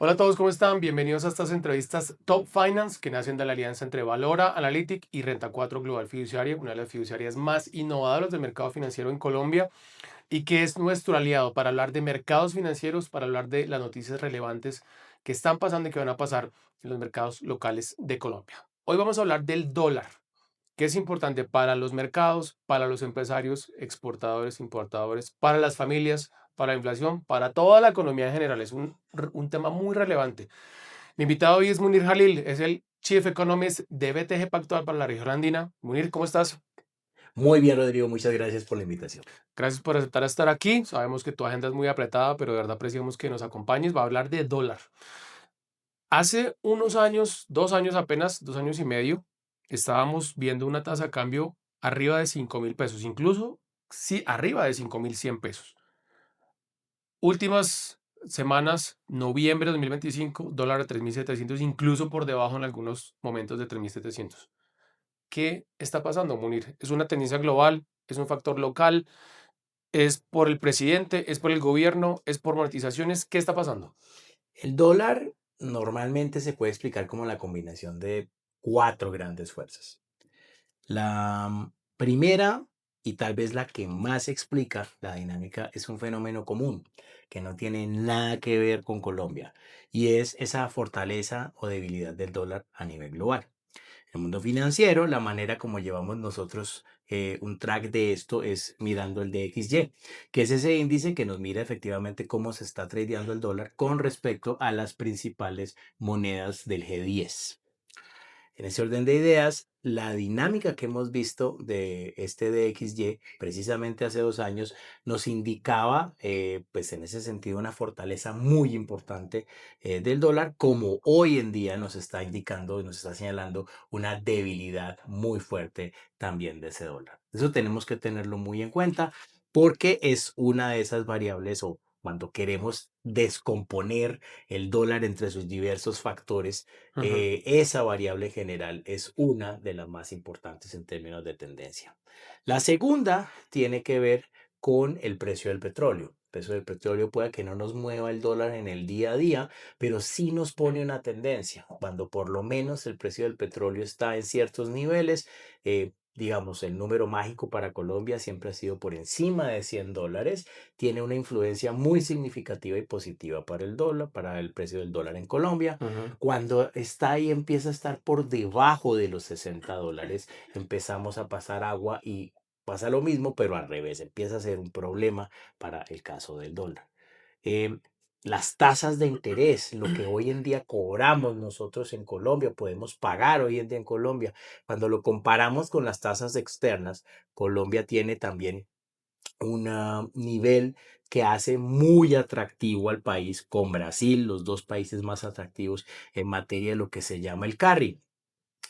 Hola a todos, ¿cómo están? Bienvenidos a estas entrevistas Top Finance que nacen de la alianza entre Valora Analytic y Renta 4 Global Fiduciaria, una de las fiduciarias más innovadoras del mercado financiero en Colombia y que es nuestro aliado para hablar de mercados financieros, para hablar de las noticias relevantes que están pasando y que van a pasar en los mercados locales de Colombia. Hoy vamos a hablar del dólar, que es importante para los mercados, para los empresarios, exportadores, importadores, para las familias, para la inflación, para toda la economía en general. Es un tema muy relevante. Mi invitado hoy es Munir Jalil, es el Chief Economist de BTG Pactual para la región andina. Munir, ¿cómo estás? Muy bien, Rodrigo, muchas gracias por la invitación. Gracias por aceptar estar aquí. Sabemos que tu agenda es muy apretada, pero de verdad apreciamos que nos acompañes. Va a hablar de dólar. Hace unos años, 2 años apenas, 2 años y medio, estábamos viendo una tasa de cambio arriba de 5.000 pesos, incluso sí, arriba de 5.100 pesos. Últimas semanas, noviembre de 2025, dólar a 3.700, incluso por debajo en algunos momentos de 3.700. ¿Qué está pasando, Munir? ¿Es una tendencia global? ¿Es un factor local? ¿Es por el presidente? ¿Es por el gobierno? ¿Es por monetizaciones? ¿Qué está pasando? El dólar normalmente se puede explicar como la combinación de cuatro grandes fuerzas. La primera, y tal vez la que más explica la dinámica, es un fenómeno común que no tiene nada que ver con Colombia, y es esa fortaleza o debilidad del dólar a nivel global. El mundo financiero, la manera como llevamos nosotros un track de esto es mirando el DXY, que es ese índice que nos mira efectivamente cómo se está tradeando el dólar con respecto a las principales monedas del G10. En ese orden de ideas, la dinámica que hemos visto de este DXY precisamente hace 2 años nos indicaba, pues en ese sentido, una fortaleza muy importante del dólar, como hoy en día nos está indicando y nos está señalando una debilidad muy fuerte también de ese dólar. Eso tenemos que tenerlo muy en cuenta porque es una de esas variables o cuando queremos descomponer el dólar entre sus diversos factores, Ujú. esa variable general es una de las más importantes en términos de tendencia. La segunda tiene que ver con el precio del petróleo. El precio del petróleo puede que no nos mueva el dólar en el día a día, pero sí nos pone una tendencia. Cuando por lo menos el precio del petróleo está en ciertos niveles, digamos, el número mágico para Colombia siempre ha sido por encima de $100, tiene una influencia muy significativa y positiva para el dólar, para el precio del dólar en Colombia. Ujú. Cuando está ahí, empieza a estar por debajo de los $60, empezamos a pasar agua y pasa lo mismo, pero al revés, empieza a ser un problema para el caso del dólar. Em, las tasas de interés, lo que hoy en día cobramos nosotros en Colombia, podemos pagar hoy en día en Colombia, cuando lo comparamos con las tasas externas, Colombia tiene también un nivel que hace muy atractivo al país con Brasil, los dos países más atractivos en materia de lo que se llama el carry.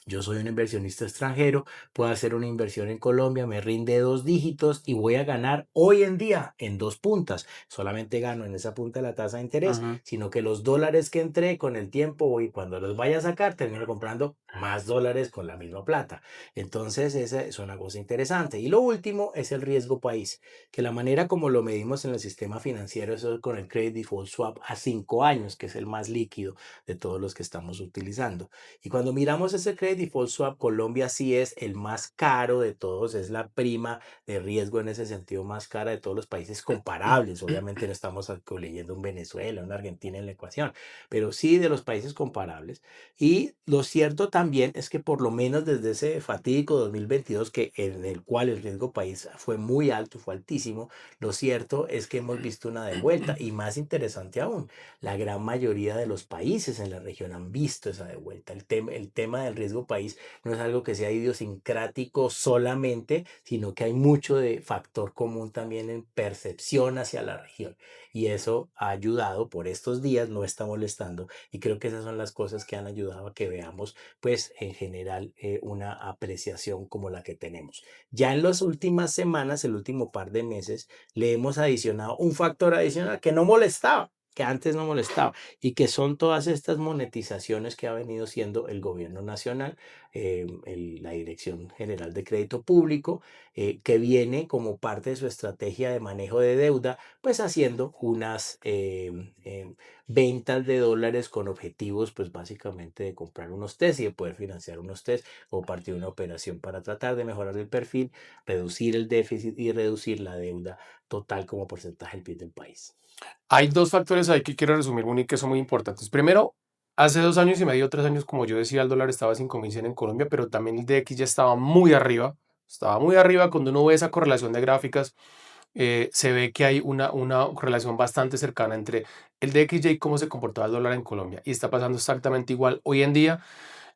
Yo soy un inversionista extranjero, puedo hacer una inversión en Colombia, me rinde 2 dígitos y voy a ganar hoy en día en dos puntas. Solamente gano en esa punta la tasa de interés, Ujú. sino que los dólares que entré con el tiempo, voy, cuando los vaya a sacar, termino comprando más dólares con la misma plata. Entonces, esa es una cosa interesante. Y lo último es el riesgo país, que la manera como lo medimos en el sistema financiero es con el Credit Default Swap a 5 años, que es el más líquido de todos los que estamos utilizando. Y cuando miramos ese Credit Default Swap, Colombia sí es el más caro de todos, es la prima de riesgo en ese sentido más cara de todos los países comparables. Obviamente no estamos leyendo un Venezuela, una Argentina en la ecuación, pero sí de los países comparables. Y lo cierto también es que por lo menos desde ese fatídico 2022, que en el cual el riesgo país fue muy alto, fue altísimo, lo cierto es que hemos visto una devuelta y más interesante aún, la gran mayoría de los países en la región han visto esa devuelta. El tema del riesgo país no es algo que sea idiosincrático solamente, sino que hay mucho de factor común también en percepción hacia la región. Y eso ha ayudado por estos días, no está molestando. Y creo que esas son las cosas que han ayudado a que veamos, pues en general, una apreciación como la que tenemos. Ya en las últimas semanas, el último par de meses, le hemos adicionado un factor adicional que no molestaba, que antes no molestaba, y que son todas estas monetizaciones que ha venido siendo el gobierno nacional la Dirección General de Crédito Público, que viene como parte de su estrategia de manejo de deuda, pues haciendo unas ventas de dólares con objetivos, pues básicamente de comprar unos test y de poder financiar unos test o partir de una operación para tratar de mejorar el perfil, reducir el déficit y reducir la deuda total como porcentaje del PIB del país. Hay dos factores ahí que quiero resumir, Moni, que son muy importantes. Primero, hace 2 años y medio, 3 años, como yo decía, el dólar estaba a 5.100 en Colombia, pero también el DX ya estaba muy arriba. Estaba muy arriba. Cuando uno ve esa correlación de gráficas, se ve que hay una relación bastante cercana entre el DXY y cómo se comportaba el dólar en Colombia. Y está pasando exactamente igual hoy en día.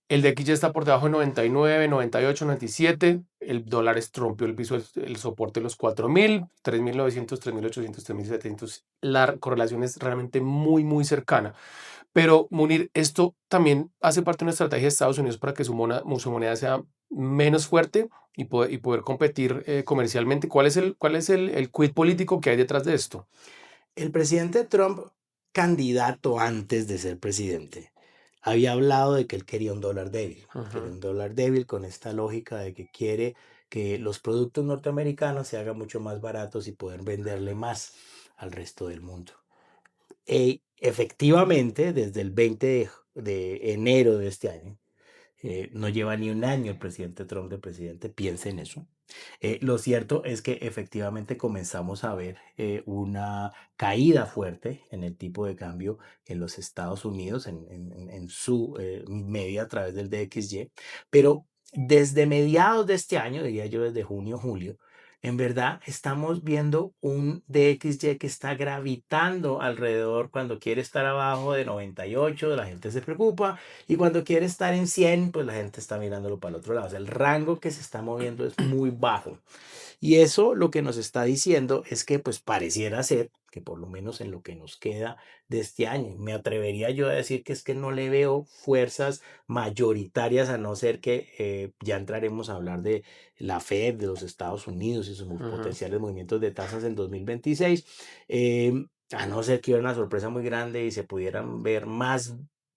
El DXY está por debajo de 99, 98, 97. El dólar rompió el piso, el soporte de los 4.000, 3.900, 3.800, 3.700. La correlación es realmente muy, muy cercana. Pero, Munir, esto también hace parte de una estrategia de Estados Unidos para que su moneda sea menos fuerte y poder competir comercialmente. ¿Cuál es el quid político que hay detrás de esto? El presidente Trump, candidato antes de ser presidente, había hablado de que él quería un dólar débil. Quería Ujú. un dólar débil con esta lógica de que quiere que los productos norteamericanos se hagan mucho más baratos y poder venderle más al resto del mundo. Efectivamente, desde el 20 de enero de este año, no lleva ni un año el presidente Trump de presidente, piensa en eso. Lo cierto es que efectivamente comenzamos a ver una caída fuerte en el tipo de cambio en los Estados Unidos, en su media a través del DXY, pero desde mediados de este año, diría yo desde junio, julio, en verdad estamos viendo un DXY que está gravitando alrededor cuando quiere estar abajo de 98, la gente se preocupa, y cuando quiere estar en 100, pues la gente está mirándolo para el otro lado. O sea, el rango que se está moviendo es muy bajo. Y eso lo que nos está diciendo es que pues pareciera ser que por lo menos en lo que nos queda de este año, me atrevería yo a decir que es que no le veo fuerzas mayoritarias a no ser que ya entraremos a hablar de la Fed de los Estados Unidos y sus Ujú. potenciales movimientos de tasas en 2026, a no ser que hubiera una sorpresa muy grande y se pudieran ver más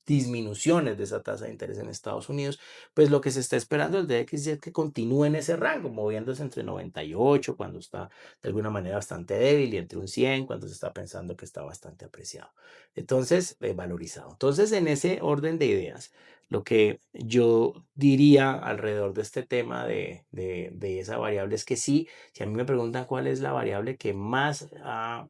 disminuciones de esa tasa de interés en Estados Unidos, pues lo que se está esperando el DX es que continúe en ese rango, moviéndose entre 98 cuando está de alguna manera bastante débil y entre un 100 cuando se está pensando que está bastante apreciado. Entonces, valorizado. Entonces, en ese orden de ideas, lo que yo diría alrededor de este tema de esa variable es que sí, si a mí me preguntan cuál es la variable que más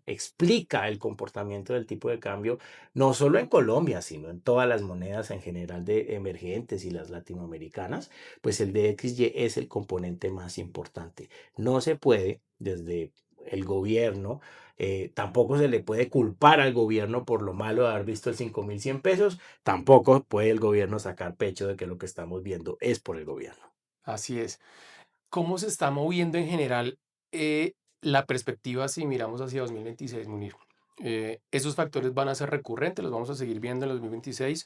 explica el comportamiento del tipo de cambio, no solo en Colombia, sino en todas las monedas en general de emergentes y las latinoamericanas, pues el DXY es el componente más importante. No se puede desde el gobierno, tampoco se le puede culpar al gobierno por lo malo de haber visto el 5.100 pesos, tampoco puede el gobierno sacar pecho de que lo que estamos viendo es por el gobierno. Así es. ¿Cómo se está moviendo en general eh, la perspectiva si miramos hacia 2026, Munir? Esos factores van a ser recurrentes, los vamos a seguir viendo en el 2026.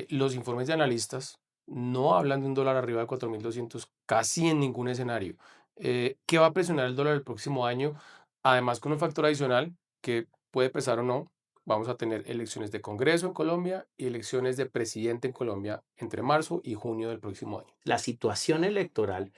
Los informes de analistas no hablan de un dólar arriba de 4.200 casi en ningún escenario. ¿Qué va a presionar el dólar el próximo año? Además, con un factor adicional que puede pesar o no, vamos a tener elecciones de Congreso en Colombia y elecciones de presidente en Colombia entre marzo y junio del próximo año. La situación electoral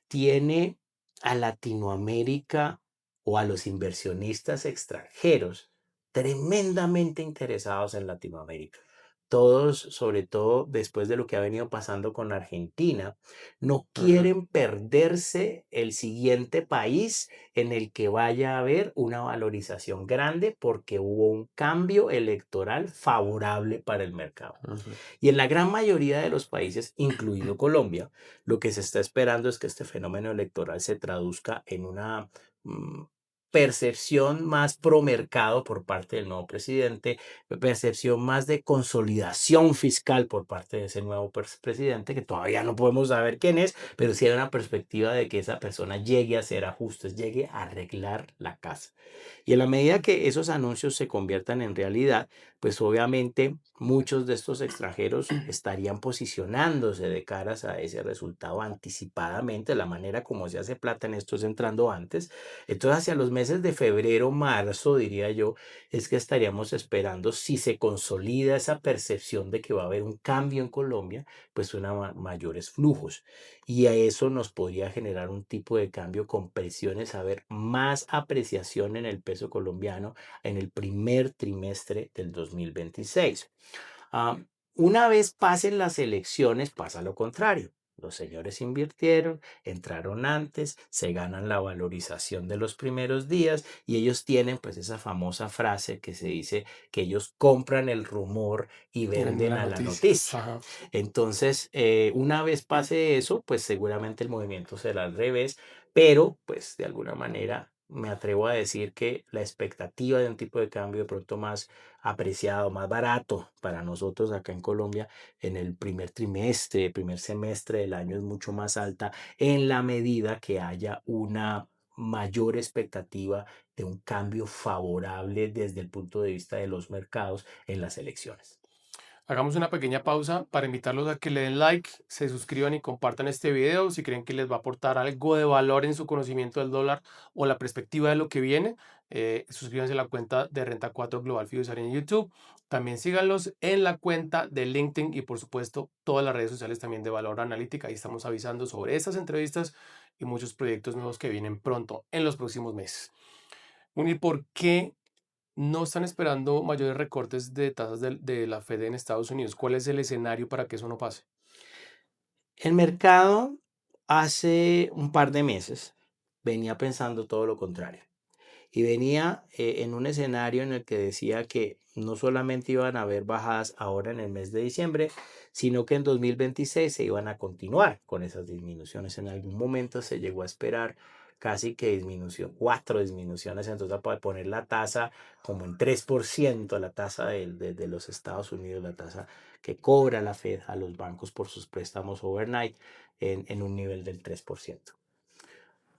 tiene a Latinoamérica o a los inversionistas extranjeros tremendamente interesados en Latinoamérica. Todos, sobre todo después de lo que ha venido pasando con Argentina, no Ujú. quieren perderse el siguiente país en el que vaya a haber una valorización grande porque hubo un cambio electoral favorable para el mercado. Ujú. Y en la gran mayoría de los países, incluido Colombia, lo que se está esperando es que este fenómeno electoral se traduzca en una mm, percepción más pro mercado por parte del nuevo presidente, percepción más de consolidación fiscal por parte de ese nuevo presidente, que todavía no podemos saber quién es, pero sí hay una perspectiva de que esa persona llegue a hacer ajustes, llegue a arreglar la casa. Y en la medida que esos anuncios se conviertan en realidad, pues obviamente muchos de estos extranjeros estarían posicionándose de caras a ese resultado anticipadamente, la manera como se hace plata en esto es entrando antes. Entonces, hacia los meses de febrero, marzo, diría yo, es que estaríamos esperando, si se consolida esa percepción de que va a haber un cambio en Colombia, pues mayores flujos. Y a eso nos podría generar un tipo de cambio con presiones a ver más apreciación en el peso colombiano en el primer trimestre del 2026. Ah, una vez pasen las elecciones, pasa lo contrario. Los señores invirtieron, entraron antes, se ganan la valorización de los primeros días y ellos tienen pues esa famosa frase que se dice que ellos compran el rumor y Y venden venden la a la noticia. noticia. Ajá. Entonces, una vez pase eso, pues seguramente el movimiento será al revés, pero pues de alguna manera me atrevo a decir que la expectativa de un tipo de cambio de pronto más apreciado, más barato para nosotros acá en Colombia en el primer trimestre, primer semestre del año es mucho más alta en la medida que haya una mayor expectativa de un cambio favorable desde el punto de vista de los mercados en las elecciones. Hagamos una pequeña pausa para invitarlos a que le den like, se suscriban y compartan este video si creen que les va a aportar algo de valor en su conocimiento del dólar o la perspectiva de lo que viene. Suscríbanse a la cuenta de Renta 4 Global Fiduciaria en YouTube. También síganlos en la cuenta de LinkedIn y por supuesto todas las redes sociales también de Valor Analítica. Ahí estamos avisando sobre estas entrevistas y muchos proyectos nuevos que vienen pronto en los próximos meses. ¿Y por qué no están esperando mayores recortes de tasas de la Fed en Estados Unidos? ¿Cuál es el escenario para que eso no pase? El mercado hace un par de meses venía pensando todo lo contrario y venía en un escenario en el que decía que no solamente iban a haber bajadas ahora en el mes de diciembre, sino que en 2026 se iban a continuar con esas disminuciones. En algún momento se llegó a esperar casi que disminución, cuatro disminuciones, entonces para poner la tasa como en 3%, la tasa de los Estados Unidos, la tasa que cobra la Fed a los bancos por sus préstamos overnight en un nivel del 3%.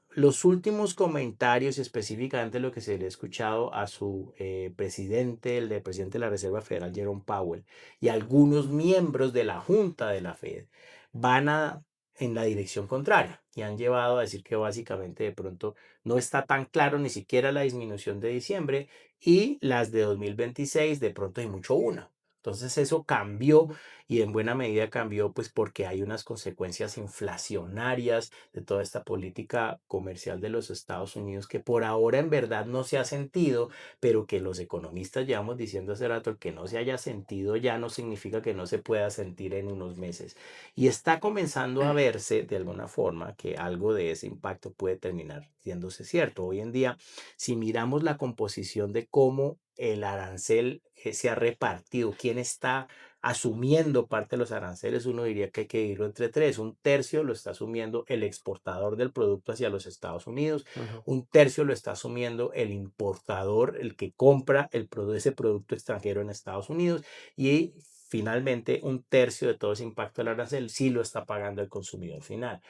Los últimos comentarios y específicamente lo que se le ha escuchado a su presidente, el presidente de la Reserva Federal, Jerome Powell, y algunos miembros de la Junta de la Fed, van en la dirección contraria y han llevado a decir que básicamente de pronto no está tan claro ni siquiera la disminución de diciembre y las de 2026 de pronto hay mucho una. Entonces eso cambió y en buena medida cambió pues porque hay unas consecuencias inflacionarias de toda esta política comercial de los Estados Unidos que por ahora en verdad no se ha sentido, pero que los economistas llevamos diciendo hace rato, el que no se haya sentido ya no significa que no se pueda sentir en unos meses. Y está comenzando a verse de alguna forma que algo de ese impacto puede terminar siéndose cierto. Hoy en día, si miramos la composición de cómo el arancel se ha repartido, quién está asumiendo parte de los aranceles, uno diría que hay que dividirlo entre tres. Un tercio lo está asumiendo el exportador del producto hacia los Estados Unidos, Ujú. un tercio lo está asumiendo el importador, el que compra ese producto extranjero en Estados Unidos y finalmente un tercio de todo ese impacto del arancel sí lo está pagando el consumidor final.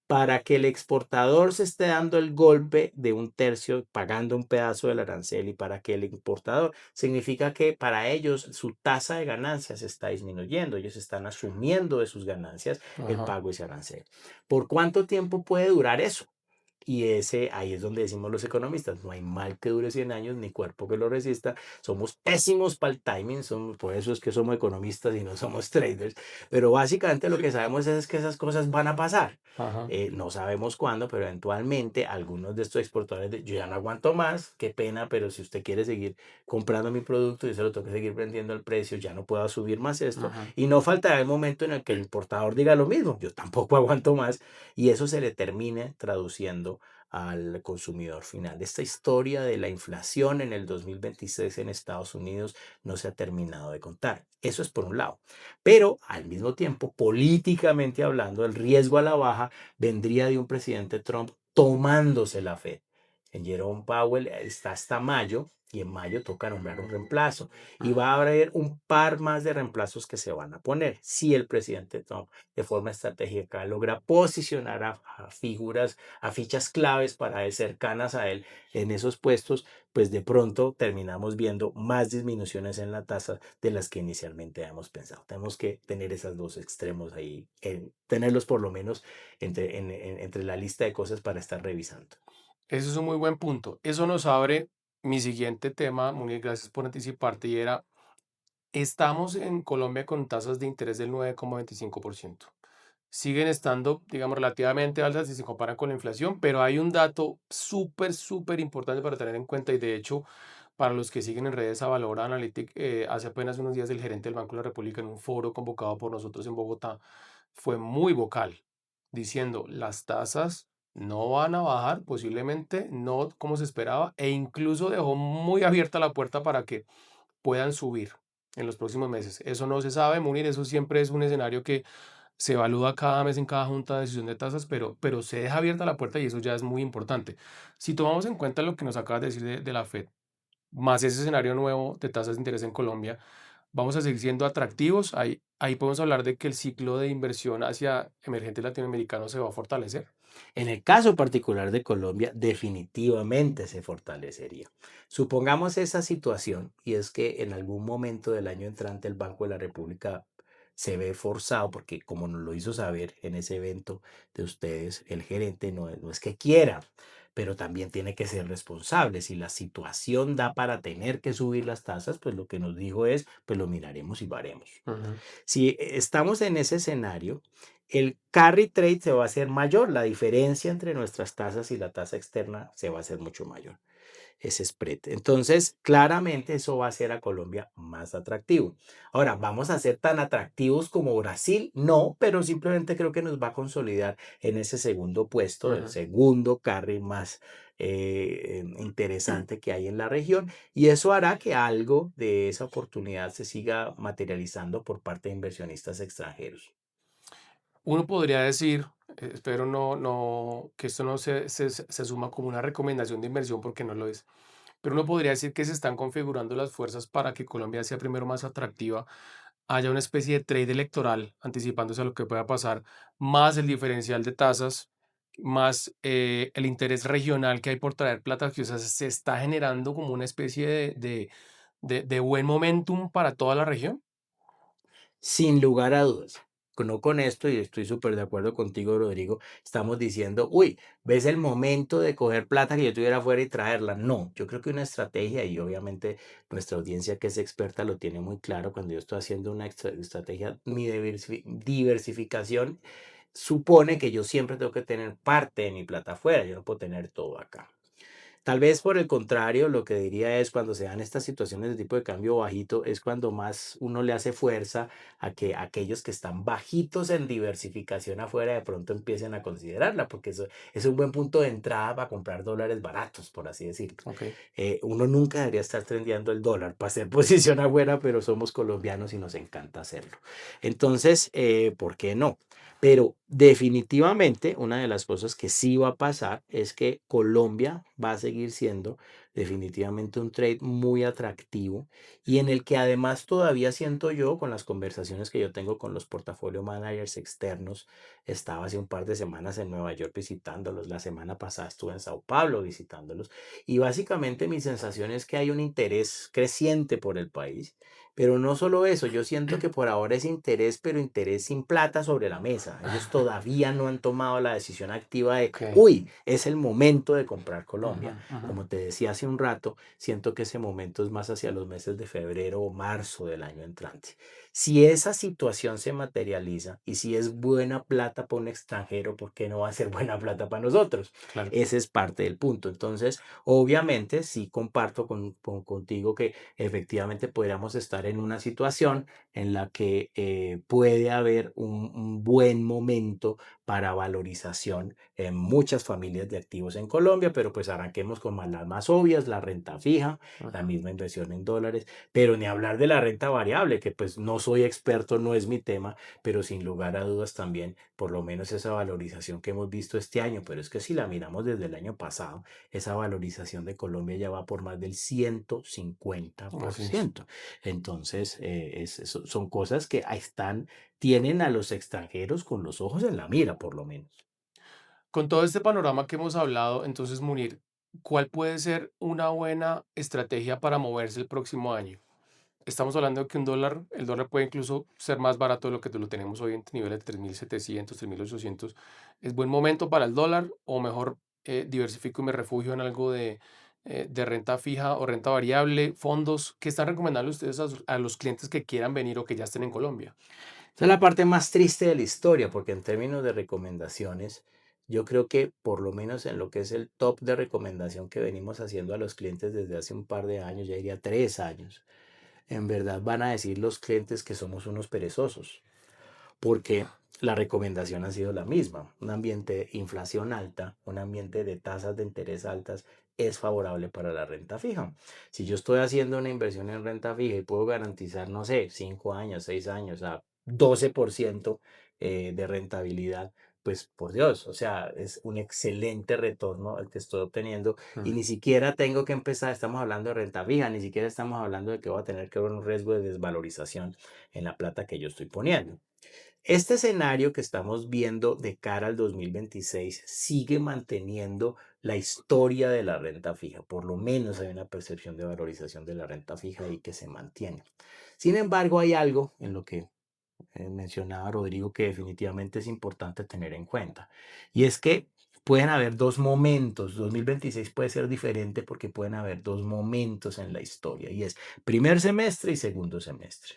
Para que el exportador se esté dando el golpe de un tercio, pagando un pedazo del arancel, y para que el importador, significa que para ellos su tasa de ganancias está disminuyendo. Ellos están asumiendo de sus ganancias el Ajá. pago de ese arancel. ¿Por cuánto tiempo puede durar eso? Y ahí es donde decimos los economistas, no hay mal que dure 100 años ni cuerpo que lo resista. Somos pésimos para el timing, por eso es que somos economistas y no somos traders. Pero básicamente lo que sabemos es que esas cosas van a pasar. Ajá. No sabemos cuándo, pero eventualmente algunos de estos exportadores, yo ya no aguanto más, qué pena, pero si usted quiere seguir comprando mi producto, yo se lo tengo que seguir vendiendo al precio, ya no puedo subir más esto. Ajá. Y no faltará el momento en el que el importador diga lo mismo, yo tampoco aguanto más, y eso se le termine traduciendo al consumidor final. Esta historia de la inflación en el 2026 en Estados Unidos no se ha terminado de contar. Eso es por un lado. Pero al mismo tiempo, políticamente hablando, el riesgo a la baja vendría de un presidente Trump tomándose la Fed. En Jerome Powell está hasta mayo y en mayo toca nombrar un reemplazo. Y va a haber un par más de reemplazos que se van a poner si el presidente Trump de forma estratégica logra posicionar a figuras, a fichas claves para él, cercanas a él en esos puestos, pues de pronto terminamos viendo más disminuciones en la tasa de las que inicialmente habíamos pensado. Tenemos que tener esos dos extremos ahí, tenerlos por lo menos entre la lista de cosas para estar revisando. Ese es un muy buen punto. Eso nos abre mi siguiente tema, muy gracias por anticiparte, y era, estamos en Colombia con tasas de interés del 9,25%. Siguen estando, digamos, relativamente altas si se comparan con la inflación, pero hay un dato súper, súper importante para tener en cuenta y de hecho, para los que siguen en redes a Valora Analytic, hace apenas unos días el gerente del Banco de la República en un foro convocado por nosotros en Bogotá fue muy vocal, diciendo las tasas no van a bajar, posiblemente no como se esperaba, e incluso dejó muy abierta la puerta para que puedan subir en los próximos meses. Eso no se sabe, Munir, eso siempre es un escenario que se evalúa cada mes en cada junta de decisión de tasas, pero se deja abierta la puerta y eso ya es muy importante. Si tomamos en cuenta lo que nos acabas de decir de la Fed, más ese escenario nuevo de tasas de interés en Colombia, vamos a seguir siendo atractivos. Ahí podemos hablar de que el ciclo de inversión hacia emergentes latinoamericanos se va a fortalecer. En el caso particular de Colombia, definitivamente se fortalecería. Supongamos esa situación y es que en algún momento del año entrante el Banco de la República se ve forzado, porque como nos lo hizo saber en ese evento de ustedes, el gerente no es que quiera, pero también tiene que ser responsable. Si la situación da para tener que subir las tasas, pues lo que nos dijo es, pues lo miraremos y varemos. Ujú. Si estamos en ese escenario, el carry trade se va a hacer mayor, la diferencia entre nuestras tasas y la tasa externa se va a hacer mucho mayor, ese spread. Entonces, claramente eso va a hacer a Colombia más atractivo. Ahora, ¿vamos a ser tan atractivos como Brasil? No, pero simplemente creo que nos va a consolidar en ese segundo puesto, el Ujú. segundo carry más interesante que hay en la región, y eso hará que algo de esa oportunidad se siga materializando por parte de inversionistas extranjeros. Uno podría decir, espero que esto no se suma como una recomendación de inversión porque no lo es, pero uno podría decir que se están configurando las fuerzas para que Colombia sea primero más atractiva, haya una especie de trade electoral anticipándose a lo que pueda pasar, más el diferencial de tasas, más el interés regional que hay por traer plata, que o sea, se está generando como una especie de buen momentum para toda la región. Sin lugar a dudas. No con esto, y estoy súper de acuerdo contigo, Rodrigo, estamos diciendo, uy, ¿ves el momento de coger plata que yo tuviera afuera y traerla? No, yo creo que una estrategia, y obviamente nuestra audiencia que es experta lo tiene muy claro, cuando yo estoy haciendo una estrategia, mi diversificación supone que yo siempre tengo que tener parte de mi plata afuera, yo no puedo tener todo acá. Tal vez por el contrario, lo que diría es cuando se dan estas situaciones de tipo de cambio bajito, es cuando más uno le hace fuerza a que aquellos que están bajitos en diversificación afuera de pronto empiecen a considerarla, porque eso es un buen punto de entrada para comprar dólares baratos, por así decirlo. Ok. Uno nunca debería estar trendeando el dólar para hacer posición afuera, pero somos colombianos y nos encanta hacerlo. Entonces, ¿por qué no? Pero definitivamente una de las cosas que sí va a pasar es que Colombia va a seguir siendo definitivamente un trade muy atractivo y en el que además todavía siento yo con las conversaciones que yo tengo con los portafolio managers externos, estaba hace un par de semanas en Nueva York visitándolos, la semana pasada estuve en Sao Paulo visitándolos y básicamente mi sensación es que hay un interés creciente por el país, pero no solo eso, yo siento que por ahora es interés, pero interés sin plata sobre la mesa. Ellos todavía no han tomado la decisión activa de, Ok. uy, es el momento de comprar Ujú, Colombia. ujú. Como te decía hace un rato, siento que ese momento es más hacia los meses de febrero o marzo del año entrante. Si esa situación se materializa y si es buena plata para un extranjero, ¿por qué no va a ser buena plata para nosotros? Claro. Ese es parte del punto. Entonces, obviamente, sí comparto contigo que efectivamente podríamos estar en una situación en la que puede haber un buen momento para valorización en muchas familias de activos en Colombia, pero pues arranquemos con las más obvias, la renta fija, la Ujú. misma inversión en dólares, pero ni hablar de la renta variable, que pues no soy experto, no es mi tema, pero sin lugar a dudas también, por lo menos esa valorización que hemos visto este año, pero es que si la miramos desde el año pasado, esa valorización de Colombia ya va por más del Así es. 150%. Entonces, son cosas que están, tienen a los extranjeros con los ojos en la mira, por lo menos. Con todo este panorama que hemos hablado, entonces, Munir, ¿cuál puede ser una buena estrategia para moverse el próximo año? Estamos hablando de que el dólar puede incluso ser más barato de lo que lo tenemos hoy en niveles de 3.700, 3.800. ¿Es buen momento para el dólar o mejor diversifico y me refugio en algo de renta fija o renta variable, fondos? ¿Qué están recomendando ustedes a los clientes que quieran venir o que ya estén en Colombia? Esa es la parte más triste de la historia, porque en términos de recomendaciones, yo creo que por lo menos en lo que es el top de recomendación que venimos haciendo a los clientes desde hace un par de años, ya diría 3 años, en verdad van a decir los clientes que somos unos perezosos, porque la recomendación ha sido la misma. Un ambiente de inflación alta, un ambiente de tasas de interés altas es favorable para la renta fija. Si yo estoy haciendo una inversión en renta fija y puedo garantizar, no sé, 5 años, 6 años a 12% de rentabilidad, pues por Dios, o sea, es un excelente retorno el que estoy obteniendo y Mm. ni siquiera tengo que empezar, estamos hablando de renta fija, ni siquiera estamos hablando de que voy a tener que ver un riesgo de desvalorización en la plata que yo estoy poniendo. Este escenario que estamos viendo de cara al 2026 sigue manteniendo la historia de la renta fija. Por lo menos hay una percepción de valorización de la renta fija y que se mantiene. Sin embargo, hay algo en lo que mencionaba Rodrigo que definitivamente es importante tener en cuenta. Y es que pueden haber dos momentos. 2026 puede ser diferente porque pueden haber dos momentos en la historia. Y es primer semestre y segundo semestre.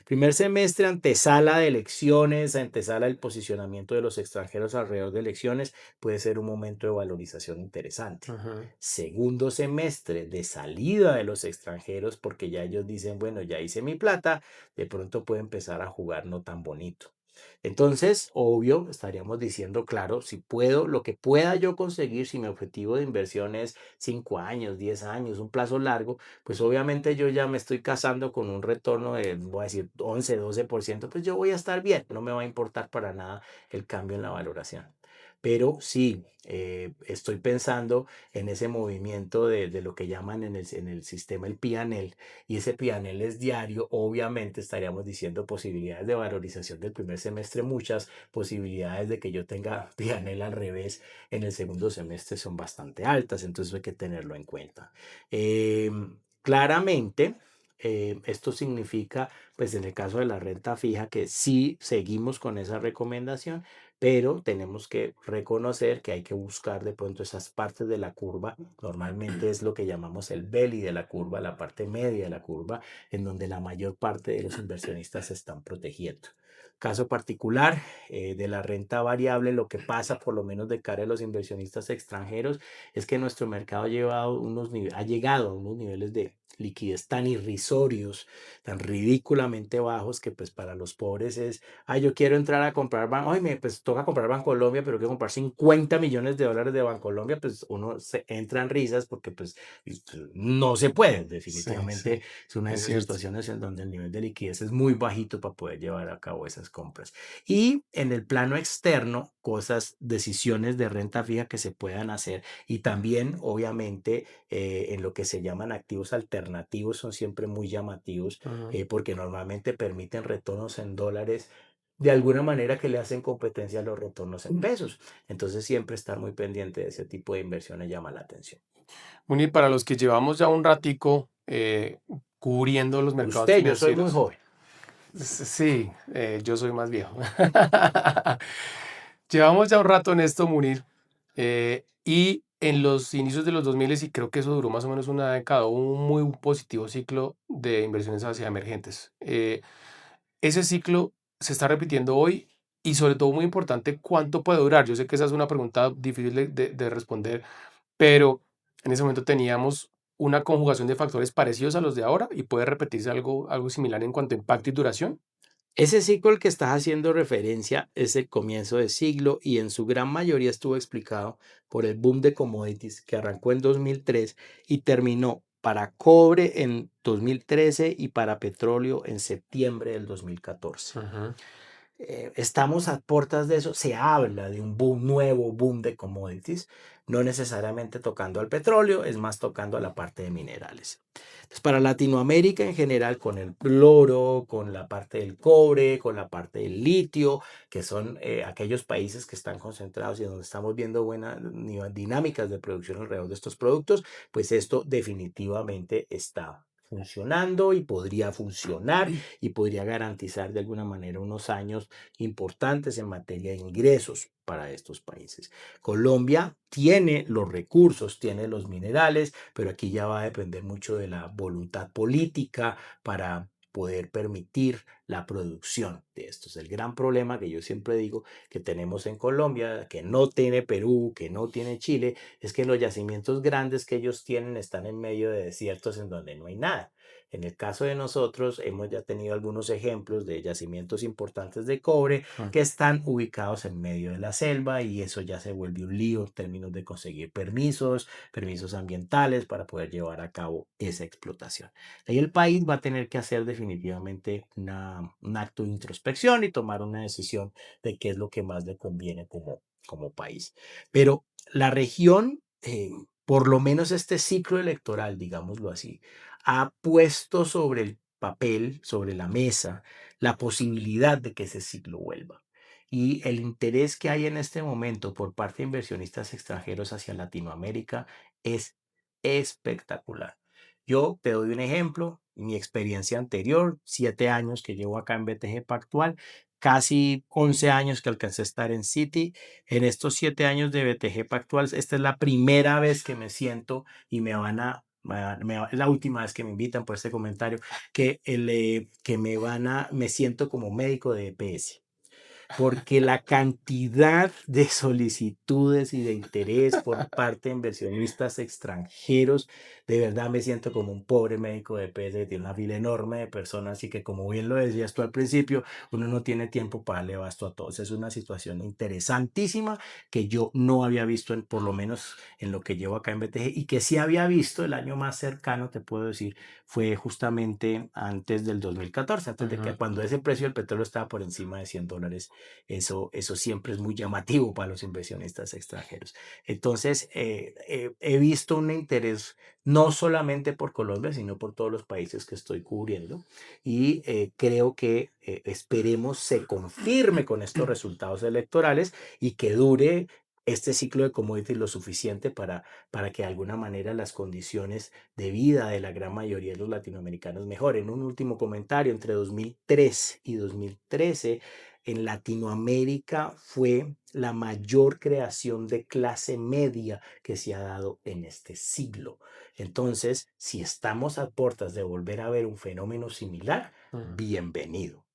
Primer semestre, antesala de elecciones, antesala del posicionamiento de los extranjeros alrededor de elecciones, puede ser un momento de valorización interesante. Ujú. Segundo semestre, de salida de los extranjeros, porque ya ellos dicen, bueno, ya hice mi plata, de pronto puede empezar a jugar no tan bonito. Entonces, obvio, estaríamos diciendo, claro, si puedo, lo que pueda yo conseguir, si mi objetivo de inversión es 5 años, 10 años, un plazo largo, pues obviamente yo ya me estoy casando con un retorno de, voy a decir, 11, 12%, pues yo voy a estar bien, no me va a importar para nada el cambio en la valoración. Pero sí, estoy pensando en ese movimiento de lo que llaman en el sistema el P&L, y ese P&L es diario. Obviamente estaríamos diciendo posibilidades de valorización del primer semestre, muchas posibilidades de que yo tenga P&L al revés en el segundo semestre son bastante altas, entonces hay que tenerlo en cuenta. Claramente, esto significa, pues en el caso de la renta fija, que sí seguimos con esa recomendación, pero tenemos que reconocer que hay que buscar de pronto esas partes de la curva. Normalmente es lo que llamamos el belly de la curva, la parte media de la curva, en donde la mayor parte de los inversionistas se están protegiendo. Caso particular de la renta variable, lo que pasa por lo menos de cara a los inversionistas extranjeros es que nuestro mercado ha llegado a unos niveles de liquidez tan irrisorios, tan ridículamente bajos, que pues para los pobres es, ay, yo quiero entrar a comprar, ay, me pues toca comprar Bancolombia, pero quiero comprar 50 millones de dólares de Bancolombia, pues uno se entra en risas porque pues no se puede. Sí, Definitivamente sí, es una de es esas cierto. situaciones en donde el nivel de liquidez es muy bajito para poder llevar a cabo esas compras. Y en el plano externo, cosas, decisiones de renta fija que se puedan hacer, y también, obviamente, en lo que se llaman activos alternativos son siempre muy llamativos, Ujú. porque normalmente permiten retornos en dólares de alguna manera que le hacen competencia a los retornos en pesos. Entonces, siempre estar muy pendiente de ese tipo de inversiones llama la atención. Munir, para los que llevamos ya un ratico cubriendo los mercados Usted, yo soy muy financieros, joven. sí, yo soy más viejo. Llevamos ya un rato en esto, Munir, y en los inicios de los 2000, y creo que eso duró más o menos una década, hubo un muy positivo ciclo de inversiones hacia emergentes. Ese ciclo se está repitiendo hoy y sobre todo muy importante, ¿cuánto puede durar? Yo sé que esa es una pregunta difícil de responder, pero en ese momento teníamos una conjugación de factores parecidos a los de ahora y puede repetirse algo similar en cuanto a impacto y duración. Ese ciclo al que estás haciendo referencia es el comienzo de siglo y en su gran mayoría estuvo explicado por el boom de commodities que arrancó en 2003 y terminó para cobre en 2013 y para petróleo en septiembre del 2014. Ujú. Estamos a puertas de eso. Se habla de un boom, nuevo boom de commodities, no necesariamente tocando al petróleo, es más tocando a la parte de minerales. Entonces, para Latinoamérica en general, con el oro, con la parte del cobre, con la parte del litio, que son aquellos países que están concentrados y donde estamos viendo buenas dinámicas de producción alrededor de estos productos, pues esto definitivamente está funcionando y podría funcionar y podría garantizar de alguna manera unos años importantes en materia de ingresos para estos países. Colombia tiene los recursos, tiene los minerales, pero aquí ya va a depender mucho de la voluntad política para poder permitir la producción de estos. El gran problema que yo siempre digo que tenemos en Colombia, que no tiene Perú, que no tiene Chile, es que los yacimientos grandes que ellos tienen están en medio de desiertos en donde no hay nada. En el caso de nosotros, hemos ya tenido algunos ejemplos de yacimientos importantes de cobre Mm. que están ubicados en medio de la selva y eso ya se vuelve un lío en términos de conseguir permisos, permisos ambientales para poder llevar a cabo esa explotación. Ahí el país va a tener que hacer definitivamente un acto de introspección y tomar una decisión de qué es lo que más le conviene como país. Pero la región, por lo menos este ciclo electoral, digámoslo así, ha puesto sobre el papel, sobre la mesa, la posibilidad de que ese ciclo vuelva. Y el interés que hay en este momento por parte de inversionistas extranjeros hacia Latinoamérica es espectacular. Yo te doy un ejemplo, mi experiencia anterior, 7 años que llevo acá en BTG Pactual, casi 11 años que alcancé a estar en Citi. En estos 7 años de BTG Pactual, esta es la primera vez que me siento y es la última vez que me invitan por este comentario, que me siento como médico de EPS porque la cantidad de solicitudes y de interés por parte de inversionistas extranjeros, de verdad me siento como un pobre médico de EPS que tiene una fila enorme de personas y que, como bien lo decías tú al principio, uno no tiene tiempo para darle abasto a todos. Es una situación interesantísima que yo no había visto, por lo menos en lo que llevo acá en BTG, y que sí había visto el año más cercano, te puedo decir, fue justamente antes del 2014, antes de que Ujú. cuando ese precio del petróleo estaba por encima de $100. Eso siempre es muy llamativo para los inversionistas extranjeros. Entonces, he visto un interés no solamente por Colombia, sino por todos los países que estoy cubriendo y creo que esperemos se confirme con estos resultados electorales y que dure este ciclo de commodities lo suficiente para que de alguna manera las condiciones de vida de la gran mayoría de los latinoamericanos mejoren. Un último comentario, entre 2003 y 2013 en Latinoamérica fue la mayor creación de clase media que se ha dado en este siglo. Entonces, si estamos a puertas de volver a ver un fenómeno similar, Ujú. bienvenido.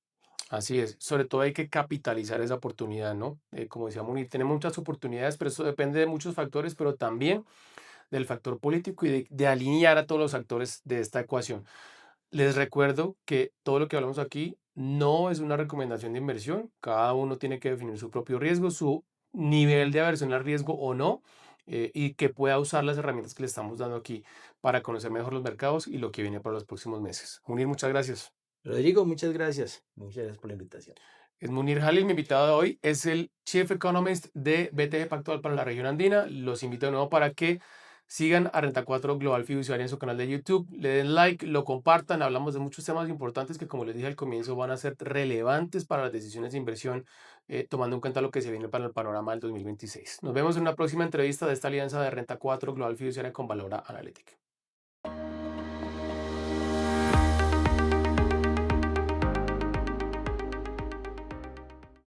Así es, sobre todo hay que capitalizar esa oportunidad, ¿no? Como decía Munir, tenemos muchas oportunidades, pero eso depende de muchos factores, pero también del factor político y de alinear a todos los actores de esta ecuación. Les recuerdo que todo lo que hablamos aquí no es una recomendación de inversión. Cada uno tiene que definir su propio riesgo, su nivel de aversión al riesgo o no, y que pueda usar las herramientas que le estamos dando aquí para conocer mejor los mercados y lo que viene para los próximos meses. Munir, muchas gracias. Rodrigo, muchas gracias. Muchas gracias por la invitación. Es Munir Jalil, mi invitado de hoy es el Chief Economist de BTG Pactual para la región andina. Los invito de nuevo para que sigan a Renta 4 Global Fiduciaria en su canal de YouTube, le den like, lo compartan. Hablamos de muchos temas importantes que, como les dije al comienzo, van a ser relevantes para las decisiones de inversión, tomando en cuenta lo que se viene para el panorama del 2026. Nos vemos en una próxima entrevista de esta alianza de Renta 4 Global Fiduciaria con Valora Analytic.